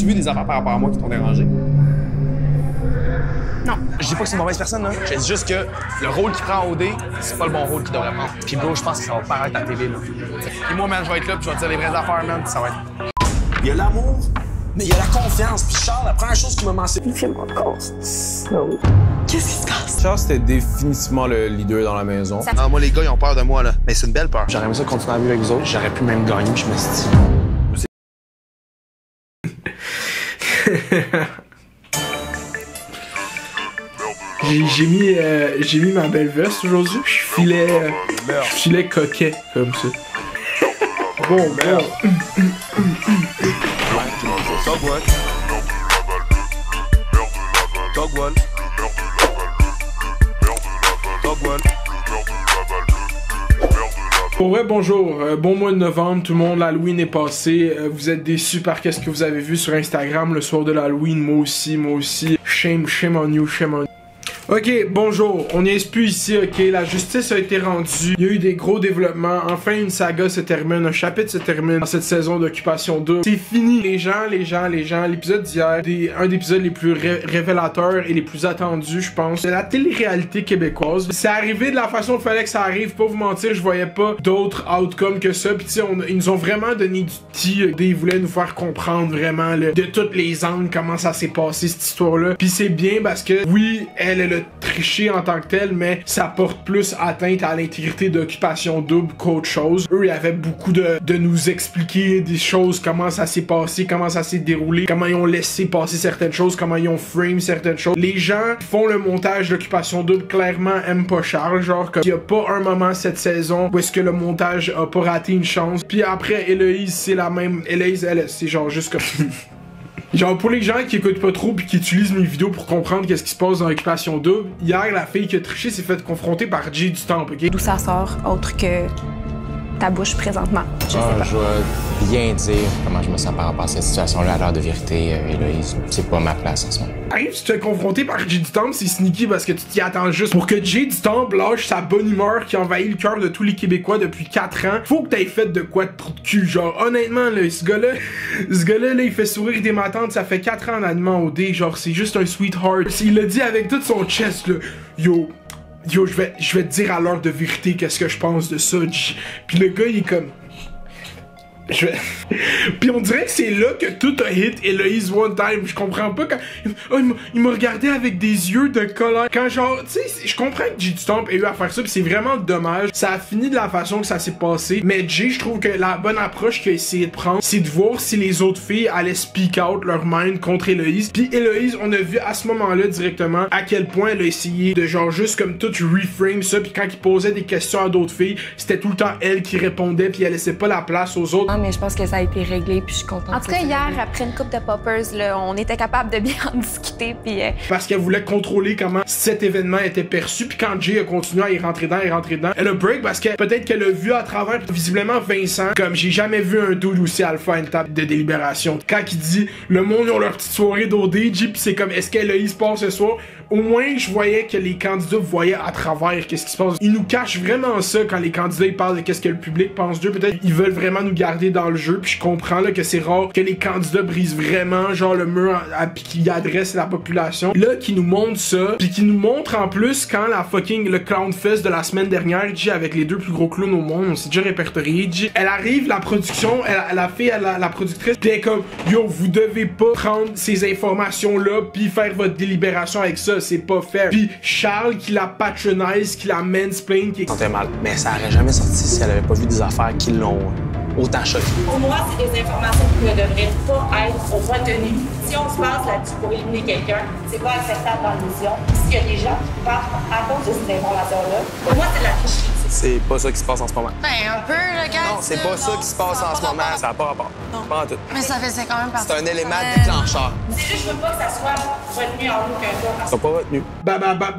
T'as-tu vu des affaires par rapport à moi qui t'ont dérangé? Non. Je dis pas que c'est une mauvaise personne, là. Je dis juste que le rôle qu'il prend en OD, c'est pas le bon rôle qu'il devrait prendre. Puis bro, je pense que ça va paraître à la TV, là. Puis moi, man, je vais être là, puis je vais te dire les vraies affaires, man, puis ça va être... Il y a l'amour, mais il y a la confiance. Puis Charles, la première chose qu'il m'a mentionné... Il fait mon corps. Qu'est-ce qui se passe? Charles, c'était définitivement le leader dans la maison. Ah, moi, les gars, ils ont peur de moi, là. Mais c'est une belle peur. J'aurais aimé ça continuer à vivre avec vous autres. J'aurais pu même gagner, je me suis dit... J'ai mis ma belle veste aujourd'hui. Je filais coquet comme ça. Bon. Pour vrai, bonjour, bon mois de novembre, tout le monde, l'Halloween est passé, vous êtes déçus par qu'est-ce que vous avez vu sur Instagram le soir de l'Halloween, moi aussi, shame on you. Ok, bonjour, on niaise plus ici, ok, la justice a été rendue, il y a eu des gros développements, enfin une saga se termine, un chapitre se termine dans cette saison d'Occupation Double. C'est fini, les gens, l'épisode d'hier, un des épisodes les plus révélateurs et les plus attendus, je pense, de la télé-réalité québécoise. C'est arrivé de la façon qu'il fallait que ça arrive, pas vous mentir, je voyais pas d'autres outcomes que ça, pis tu sais, ils nous ont vraiment donné du tea, ils voulaient nous faire comprendre vraiment, là, de toutes les angles, comment ça s'est passé cette histoire-là, pis c'est bien parce que, oui, elle a triché en tant que tel, mais ça porte plus atteinte à l'intégrité d'Occupation Double qu'autre chose. Eux, ils avaient beaucoup de nous expliquer des choses, comment ça s'est passé, comment ça s'est déroulé, comment ils ont laissé passer certaines choses, comment ils ont frame certaines choses. Les gens qui font le montage d'Occupation Double clairement aiment pas Charles, genre comme il y a pas un moment cette saison où est-ce que le montage a pas raté une chance. Puis après, Héloïse, c'est la même. Héloïse, elle, c'est genre juste comme... Genre pour les gens qui écoutent pas trop pis qui utilisent mes vidéos pour comprendre qu'est-ce qui se passe dans Occupation Double, hier la fille qui a triché s'est faite confronter par Jay du Temple, ok? D'où ça sort, autre que ta bouche présentement? Je sais pas. Je vais bien dire comment je me sens par rapport à cette situation-là à l'heure de vérité, Héloïse. C'est pas ma place en ce moment. Arrive, tu te fais confronter par Jay du Temple, c'est sneaky parce que tu t'y attends juste pour que Jay du Temple lâche sa bonne humeur qui envahit le cœur de tous les Québécois depuis 4 ans. Faut que t'aies fait de quoi de trou de cul, genre honnêtement là, ce gars-là, il fait sourire des matantes, ça fait 4 ans en animant au dé, genre c'est juste un sweetheart. Il l'a dit avec tout son chest là, yo, je vais te dire à l'heure de vérité qu'est-ce que je pense de ça. Puis le gars il est comme... Puis on dirait que c'est là que tout a hit Héloïse one time. Je comprends pas quand... Oh, il m'a regardé avec des yeux de colère. Quand genre, tu sais, je comprends que Jay du Temple ait eu à faire ça, pis c'est vraiment dommage. Ça a fini de la façon que ça s'est passé. Mais Jay, je trouve que la bonne approche qu'il a essayé de prendre, c'est de voir si les autres filles allaient speak out leur mind contre Héloïse. Puis Héloïse, on a vu à ce moment-là directement à quel point elle a essayé de genre juste comme tout reframe ça. Puis quand il posait des questions à d'autres filles, c'était tout le temps elle qui répondait, puis elle laissait pas la place aux autres. Non, mais je pense que ça a été réglé, puis je suis contente. En tout cas, hier, après une coupe de poppers, là, on était capable de bien en discuter, puis... Parce qu'elle voulait contrôler comment cet événement était perçu, puis quand Jay a continué à y rentrer dedans, elle a break parce que peut-être qu'elle a vu à travers, visiblement Vincent, comme j'ai jamais vu un dude aussi alpha à une table de délibération. Quand il dit, le monde, ils ont leur petite soirée d'OD, Jay, puis c'est comme, est-ce qu'Héloïse passe ce soir? Au moins, je voyais que les candidats voyaient à travers qu'est-ce qui se passe. Ils nous cachent vraiment ça quand les candidats ils parlent de qu'est-ce que le public pense d'eux. Peut-être ils veulent vraiment nous garder dans le jeu. Puis je comprends là que c'est rare que les candidats brisent vraiment genre le mur puis qu'ils adressent la population. Là, qui nous montre ça, puis qui nous montre en plus quand le Clown Fest de la semaine dernière, J avec les deux plus gros clowns au monde, on s'est déjà répertorié. J, elle arrive, la production, la productrice, pis elle est comme yo, vous devez pas prendre ces informations là puis faire votre délibération avec ça. C'est pas fair. Puis Charles qui la patronise, qui la mansplain, qui sentait mal. Mais ça aurait jamais sorti si elle avait pas vu des affaires qui l'ont autant choqué. Pour moi, c'est des informations qui ne devraient pas être retenues. Si on se passe là-dessus pour éliminer quelqu'un, c'est pas acceptable dans l'émission. S'il y a des gens qui partent à cause de ces informations-là, pour moi, c'est de la tricherie. C'est pas ça qui se passe en ce moment. Ben, un peu, le gars. Non, c'est pas ça qui se passe en ce moment. Ça n'a pas rapport. Pas en tout. Mais ça faisait quand même partie. C'est un élément déclencheur. C'est juste que je veux pas que ça soit retenu en aucun cas. Ça sera pas retenu.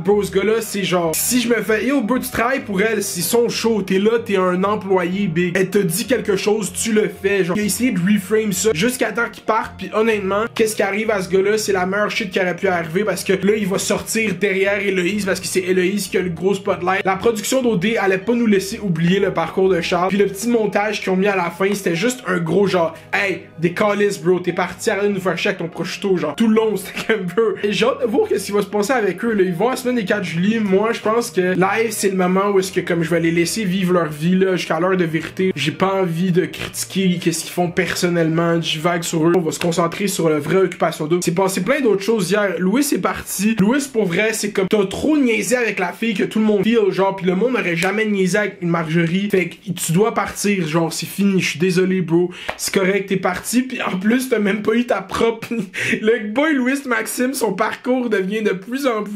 Bro, ce gars-là, c'est genre, si je me fais, yo, bro, tu travailles pour elle, c'est son show, t'es là, t'es un employé big. Elle te dit quelque chose, tu le fais. Genre, il a essayé de reframe ça jusqu'à temps qu'il parte, puis honnêtement, qu'est-ce qui arrive à ce gars-là, c'est la meilleure shit qui aurait pu arriver parce que là, il va sortir derrière Héloïse parce que c'est Héloïse qui a le gros spotlight. La production d'OD allait pas nous laisser oublier le parcours de Charles. Puis le petit montage qu'ils ont mis à la fin, c'était juste un gros genre, hey, des calices, bro, t'es parti arrêter de nous faire chier avec ton prosciutto, genre, tout le long, c'était comme peu. Et j'ai hâte de voir qu'est-ce qui va se passer avec eux, là. Ils vont à la semaine des 4 juillet. Moi, je pense que live, c'est le moment où est-ce que, comme je vais les laisser vivre leur vie, là, jusqu'à l'heure de vérité. J'ai pas envie de critiquer qu'est-ce qu'ils font personnellement, je vague sur eux. On va se concentrer sur la vraie occupation d'eux. C'est passé plein d'autres choses hier. Louis est parti. Louis, pour vrai, c'est comme, t'as trop niaisé avec la fille que tout le monde feel, genre, pis le monde n'aurait jamais niaisé avec une Marjorie. Fait que tu dois partir, genre, c'est fini, je suis désolé, bro. C'est correct, t'es parti, pis en plus, t'as même pas eu ta propre... Le boy Louis Maxime, son parcours devient de plus en plus...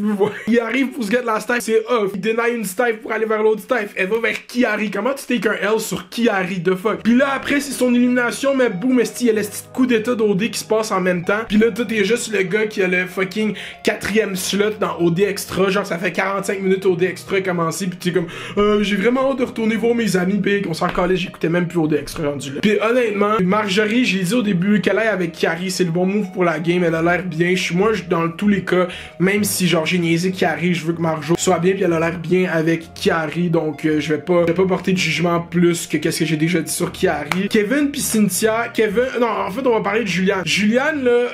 Il arrive pour se get la staff, c'est off. Il dénie une staff pour aller vers l'autre staff. Elle va vers Kiari. Comment tu take un L sur Kiari, de fuck? Pis là, après, c'est son élimination, mais boum, il y a le petit coup d'état d'OD qui se passe en même temps. Pis là, toi, t'es juste le gars qui a le fucking 4e slot dans OD Extra. Genre, ça fait 45 minutes OD Extra commencé, pis t'es comme, j'ai vraiment hâte de retourner voir mes amis, pis on s'en calait, j'écoutais même plus OD Extra rendu là. Pis honnêtement, Marjorie, j'ai dit au début qu'elle aille avec Kiari, c'est le bon move pour la game, elle a l'air bien. Moi, dans tous les cas, même si genre j'ai niaisé Kiari, je veux que Marjo soit bien, pis elle a l'air bien avec Kiari, donc je vais pas porter de jugement plus que qu'est-ce que j'ai déjà dit sur Kiari. Kevin pis Cynthia, non, en fait, on va parler de Julian. Julian, là,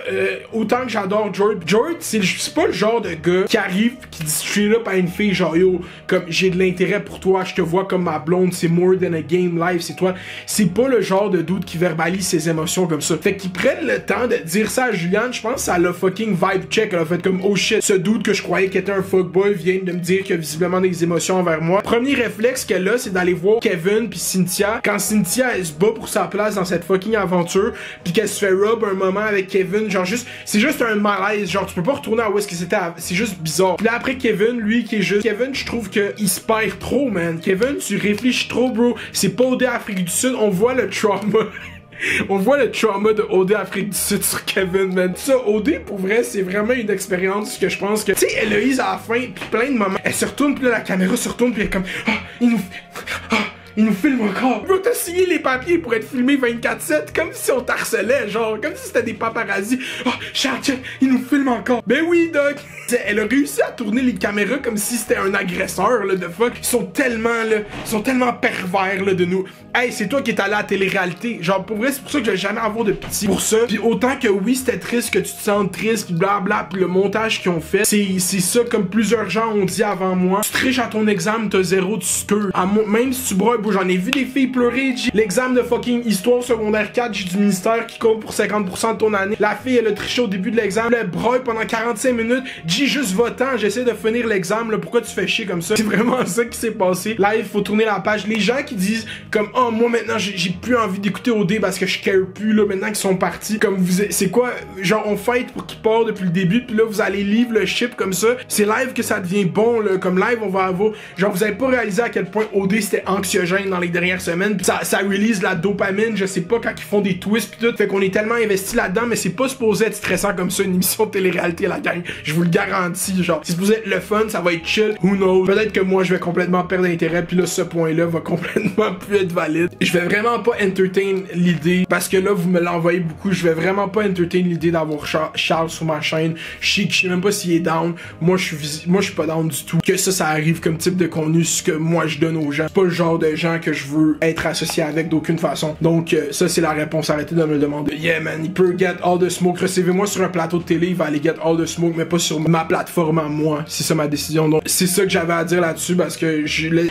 autant que j'adore George, c'est pas le genre de gars qui arrive qui dit straight up à une fille genre yo, comme j'ai de l'intérêt pour toi, je te vois comme ma blonde, c'est more than a game life, c'est toi. C'est pas le genre de dude qui verbalise ses émotions comme ça. Fait qu'ils prennent le temps de dire ça à Julian, je pense que ça l'a fucking vibe check, elle a fait comme oh shit, ce dude que je croyais qu'il était un fuckboy vient de me dire qu'il a visiblement des émotions envers moi. Premier réflexe qu'elle a, c'est d'aller voir Kevin pis Cynthia. Quand Cynthia elle se bat pour sa place dans cette fucking aventure, pis qu'elle se fait rub un moment avec Kevin, genre juste, c'est juste un malaise, genre tu peux pas retourner à où est-ce que c'était, c'est juste bizarre. Pis là après Kevin, lui qui est juste, Kevin je trouve que il se perd trop, man. Kevin, tu réfléchis trop, bro. C'est pas OD Afrique du Sud, on voit le trauma. On voit le trauma de OD Afrique du Sud sur Kevin, man. Ça, OD, pour vrai, c'est vraiment une expérience que je pense que... Tu sais, Héloïse, à la fin, pis plein de moments, elle se retourne, pis là, la caméra se retourne, pis elle est comme... Ah, il nous filme encore. Bro, t'as signé les papiers pour être filmé 24/7 comme si on t'harcelait, genre, comme si c'était des paparazzis. Oh, Charles, il nous filme encore. Ben oui, Doc. Elle a réussi à tourner les caméras comme si c'était un agresseur, là, de fuck. Ils sont tellement pervers, là, de nous. Hey, c'est toi qui es allé à la télé-réalité. Genre, pour vrai, c'est pour ça que je vais jamais avoir de pitié pour ça. Puis autant que oui, c'était triste, que tu te sens triste, pis blabla, pis le montage qu'ils ont fait, c'est ça, comme plusieurs gens ont dit avant moi. Tu triches à ton examen, t'as 0 de scur. Même si tu broies, j'en ai vu des filles pleurer, l'examen de fucking histoire secondaire 4, j'ai du ministère qui compte pour 50% de ton année. La fille, elle a triché au début de l'examen, elle broie pendant 45 minutes, j'ai juste votant, j'essaie de finir l'examen, là, pourquoi tu fais chier comme ça? C'est vraiment ça qui s'est passé. Là, il faut tourner la page. Les gens qui disent comme, oh, moi maintenant, j'ai plus envie d'écouter OD parce que je care plus, là, maintenant qu'ils sont partis. Comme c'est quoi? Genre, on fight pour qu'ils partent depuis le début, puis là, vous allez livre le ship comme ça. C'est live que ça devient bon, là. Comme live, on va avoir, genre, vous avez pas réalisé à quel point OD c'était anxiogène dans les dernières semaines, pis ça release la dopamine, je sais pas, quand ils font des twists pis tout, fait qu'on est tellement investi là-dedans, mais c'est pas supposé être stressant comme ça, une émission de télé-réalité à la gang, je vous le garantis, genre, c'est supposé être le fun, ça va être chill, who knows, peut-être que moi je vais complètement perdre l'intérêt, pis là, ce point-là va complètement plus être valide. Je vais vraiment pas entertain l'idée, parce que là, vous me l'envoyez beaucoup, je vais vraiment pas entertain l'idée d'avoir Charles sur ma chaîne, je sais même pas s'il est down, moi je suis pas down du tout, que ça arrive comme type de contenu, ce que moi je donne aux gens, c'est pas le genre de gens que je veux être associé avec d'aucune façon. Donc ça c'est la réponse, arrêtez de me le demander. Yeah man, il peut get all the smoke, recevez-moi sur un plateau de télé, il va aller get all the smoke, mais pas sur ma plateforme à moi, c'est ça ma décision. Donc c'est ça que j'avais à dire là-dessus, parce que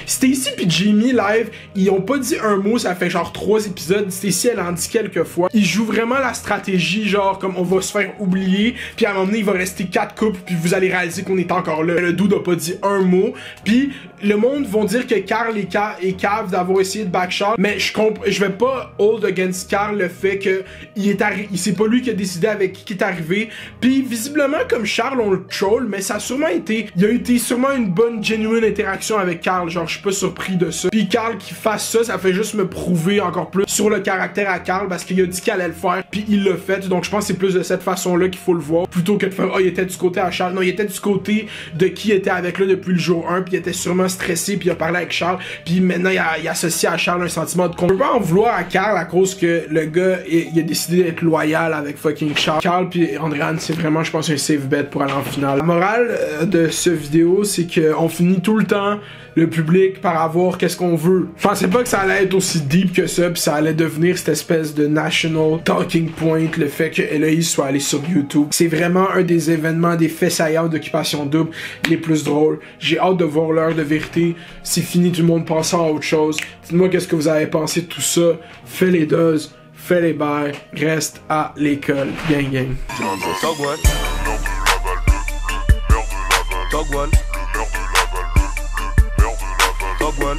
Stacy pis Jamie live, ils ont pas dit un mot, ça fait genre 3 épisodes, Stacy elle en dit quelques fois, ils jouent vraiment la stratégie, genre comme on va se faire oublier, puis à un moment donné il va rester 4 couples, puis vous allez réaliser qu'on est encore là. Le dude a pas dit un mot, puis le monde vont dire que Carl est cave d'avoir essayé de backshot, mais je vais pas hold against Carl le fait que c'est pas lui qui a décidé avec qui est arrivé, puis visiblement comme Charles on le troll, mais ça a sûrement été, il y a été sûrement une bonne genuine interaction avec Carl, genre je suis pas surpris de ça. Puis Carl qui fasse ça, ça fait juste me prouver encore plus sur le caractère à Carl, parce qu'il a dit qu'il allait le faire, puis il l'a fait, donc je pense que c'est plus de cette façon-là qu'il faut le voir, plutôt que de faire, oh il était du côté à Charles, non il était du côté de qui était avec là depuis le jour 1, puis il était sûrement stressé, puis il a parlé avec Charles, puis maintenant il associe à Charles un sentiment de... On peut pas en vouloir à Carl à cause que le gars, il a décidé d'être loyal avec fucking Charles. Carl puis Andréane, c'est vraiment, je pense, un safe bet pour aller en finale. La morale de ce vidéo, c'est qu'on finit tout le temps le public par avoir qu'est-ce qu'on veut. Je pensais pas que ça allait être aussi deep que ça, puis ça allait devenir cette espèce de national talking point, le fait que Héloïse soit allée sur YouTube. C'est vraiment un des événements, des faits saillants d'Occupation Double les plus drôles. J'ai hâte de voir l'heure de vérité. C'est fini, tout le monde passe à autre chose. Dites-moi qu'est-ce que vous avez pensé de tout ça. Fais les doses, fais les bails, reste à l'école. Gang gang. Togwall. Togwall. Togwall.